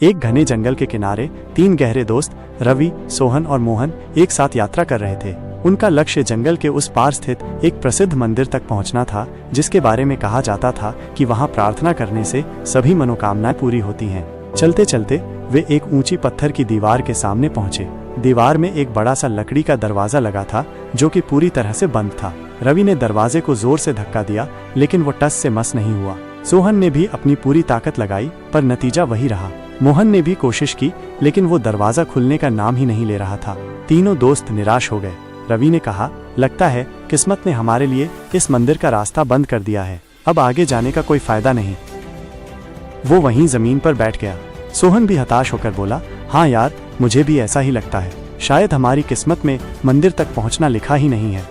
एक घने जंगल के किनारे तीन गहरे दोस्त रवि, सोहन और मोहन एक साथ यात्रा कर रहे थे। उनका लक्ष्य जंगल के उस पार स्थित एक प्रसिद्ध मंदिर तक पहुंचना था, जिसके बारे में कहा जाता था कि वहां प्रार्थना करने से सभी मनोकामनाएं पूरी होती हैं। चलते चलते वे एक ऊंची पत्थर की दीवार के सामने पहुंचे। दीवार में एक बड़ा सा लकड़ी का दरवाजा लगा था, जो कि पूरी तरह से बंद था। रवि ने दरवाजे को जोर से धक्का दिया, लेकिन वो टस से मस नहीं हुआ। सोहन ने भी अपनी पूरी ताकत लगाई, पर नतीजा वही रहा। मोहन ने भी कोशिश की, लेकिन वो दरवाजा खुलने का नाम ही नहीं ले रहा था। तीनों दोस्त निराश हो गए। रवि ने कहा, लगता है किस्मत ने हमारे लिए इस मंदिर का रास्ता बंद कर दिया है। अब आगे जाने का कोई फायदा नहीं। वो वहीं जमीन पर बैठ गया। सोहन भी हताश होकर बोला, हाँ यार, मुझे भी ऐसा ही लगता है। शायद हमारी किस्मत में मंदिर तक पहुंचना लिखा ही नहीं है।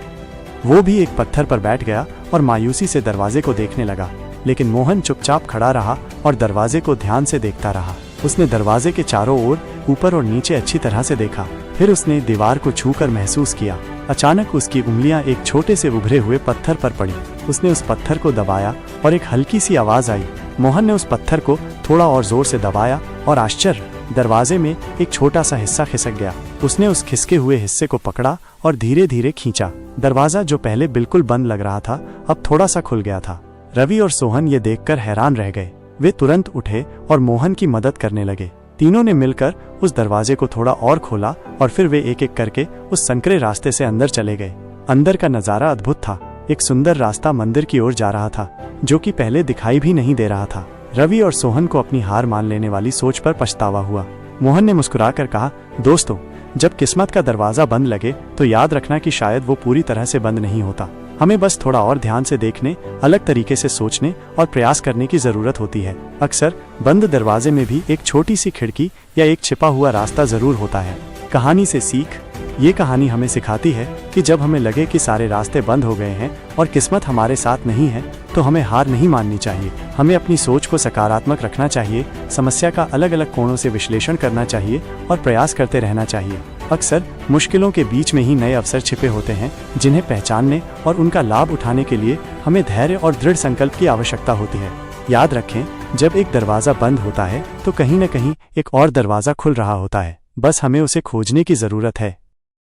वो भी एक पत्थर पर बैठ गया और मायूसी से दरवाजे को देखने लगा, लेकिन मोहन चुपचाप खड़ा रहा और दरवाजे को ध्यान से देखता रहा। उसने दरवाजे के चारों ओर, ऊपर और नीचे अच्छी तरह से देखा। फिर उसने दीवार को छूकर महसूस किया। अचानक उसकी उंगलियां एक छोटे से उभरे हुए पत्थर पर पड़ी। उसने उस पत्थर को दबाया और एक हल्की सी आवाज आई। मोहन ने उस पत्थर को थोड़ा और जोर से दबाया और आश्चर्य, दरवाजे में एक छोटा सा हिस्सा खिसक गया। उसने उस खिसके हुए हिस्से को पकड़ा और धीरे धीरे खींचा। दरवाजा, जो पहले बिल्कुल बंद लग रहा था, अब थोड़ा सा खुल गया था। रवि और सोहन ये देखकर हैरान रह गए। वे तुरंत उठे और मोहन की मदद करने लगे। तीनों ने मिलकर उस दरवाजे को थोड़ा और खोला और फिर वे एक एक करके उस संकरे रास्ते से अंदर चले गए। अंदर का नजारा अद्भुत था। एक सुंदर रास्ता मंदिर की ओर जा रहा था, जो कि पहले दिखाई भी नहीं दे रहा था। रवि और सोहन को अपनी हार मान लेने वाली सोच पर पछतावा हुआ। मोहन ने मुस्कुराकर कहा, दोस्तों, जब किस्मत का दरवाजा बंद लगे तो याद रखना कि शायद वो पूरी तरह से बंद नहीं होता। हमें बस थोड़ा और ध्यान से देखने, अलग तरीके से सोचने और प्रयास करने की जरूरत होती है। अक्सर बंद दरवाजे में भी एक छोटी सी खिड़की या एक छिपा हुआ रास्ता जरूर होता है। कहानी से सीख। ये कहानी हमें सिखाती है कि जब हमें लगे कि सारे रास्ते बंद हो गए हैं और किस्मत हमारे साथ नहीं है, तो हमें हार नहीं माननी चाहिए। हमें अपनी सोच को सकारात्मक रखना चाहिए, समस्या का अलग अलग कोणों से विश्लेषण करना चाहिए और प्रयास करते रहना चाहिए। अक्सर मुश्किलों के बीच में ही नए अवसर छिपे होते हैं, जिन्हें पहचानने और उनका लाभ उठाने के लिए हमें धैर्य और दृढ़ संकल्प की आवश्यकता होती है। याद रखें, जब एक दरवाजा बंद होता है तो कहीं न कहीं एक और दरवाजा खुल रहा होता है। बस हमें उसे खोजने की जरूरत है।